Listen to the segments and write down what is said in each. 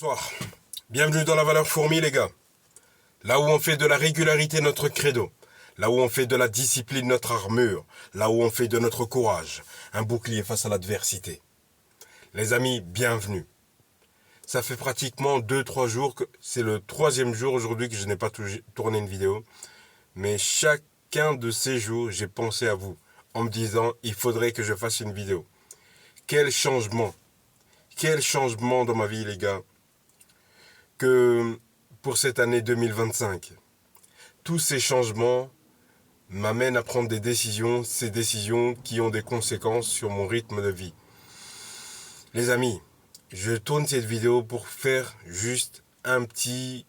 Bonsoir, bienvenue dans la valeur fourmi les gars. Là où on fait de la régularité notre credo, là où on fait de la discipline notre armure, là où on fait de notre courage un bouclier face à l'adversité. Les amis, bienvenue. Ça fait pratiquement 2-3 jours, c'est le 3e jour aujourd'hui que je n'ai pas tourné une vidéo. Mais chacun de ces jours, j'ai pensé à vous en me disant il faudrait que je fasse une vidéo. Quel changement dans ma vie les gars. Que pour cette année 2025, tous ces changements m'amènent à prendre des décisions, ces décisions qui ont des conséquences sur mon rythme de vie. Les amis, je tourne cette vidéo pour faire juste un petit,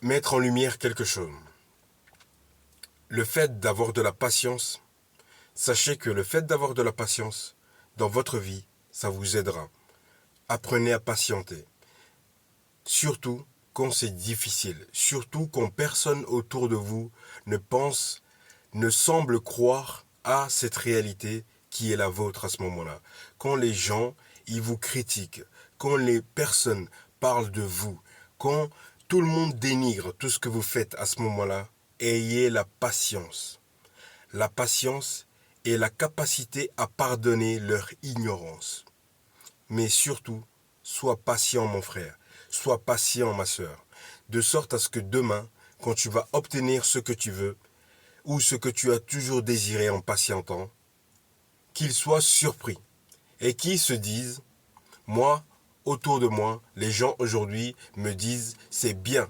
mettre en lumière quelque chose. Le fait d'avoir de la patience, sachez que le fait d'avoir de la patience dans votre vie, ça vous aidera. Apprenez à patienter. Surtout quand c'est difficile. Surtout quand personne autour de vous ne semble croire à cette réalité qui est la vôtre à ce moment-là. Quand les gens, ils vous critiquent. Quand les personnes parlent de vous. Quand tout le monde dénigre tout ce que vous faites à ce moment-là, ayez la patience. La patience est la capacité à pardonner leur ignorance. Mais surtout, sois patient mon frère, sois patient ma sœur, de sorte à ce que demain, quand tu vas obtenir ce que tu veux, ou ce que tu as toujours désiré en patientant, qu'ils soient surpris et qu'ils se disent, moi, autour de moi, les gens aujourd'hui me disent, c'est bien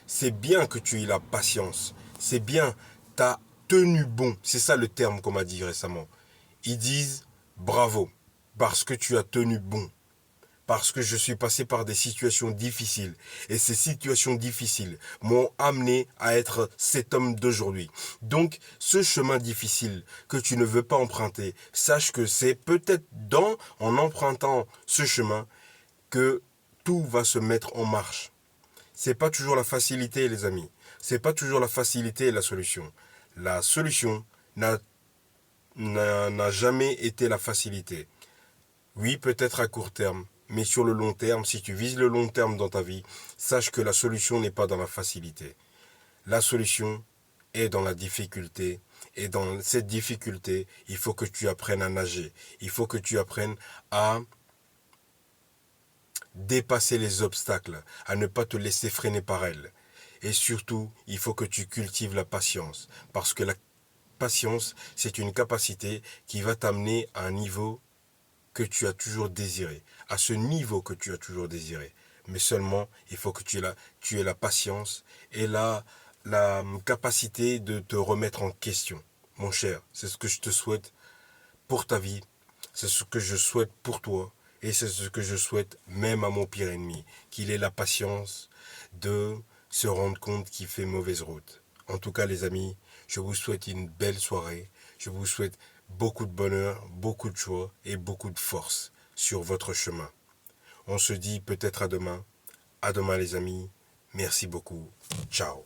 que tu aies la patience, c'est bien, tu as tenu bon, c'est ça le terme qu'on m'a dit récemment. Ils disent, bravo, parce que tu as tenu bon. Parce que je suis passé par des situations difficiles. Et ces situations difficiles m'ont amené à être cet homme d'aujourd'hui. Donc, ce chemin difficile que tu ne veux pas emprunter, sache que c'est peut-être en empruntant ce chemin, que tout va se mettre en marche. C'est pas toujours la facilité, les amis. C'est pas toujours la facilité la solution. La solution n'a jamais été la facilité. Oui, peut-être à court terme. Mais sur le long terme, si tu vises le long terme dans ta vie, sache que la solution n'est pas dans la facilité. La solution est dans la difficulté. Et dans cette difficulté, il faut que tu apprennes à nager. Il faut que tu apprennes à dépasser les obstacles, à ne pas te laisser freiner par elles. Et surtout, il faut que tu cultives la patience. Parce que la patience, c'est une capacité qui va t'amener à un niveau que tu as toujours désiré, à ce niveau que tu as toujours désiré. Mais seulement, il faut que tu aies la patience et la capacité de te remettre en question. Mon cher, c'est ce que je te souhaite pour ta vie, c'est ce que je souhaite pour toi, et c'est ce que je souhaite même à mon pire ennemi, qu'il ait la patience de se rendre compte qu'il fait mauvaise route. En tout cas, les amis, je vous souhaite une belle soirée, je vous souhaite beaucoup de bonheur, beaucoup de joie et beaucoup de force sur votre chemin. On se dit peut-être à demain. À demain les amis. Merci beaucoup. Ciao.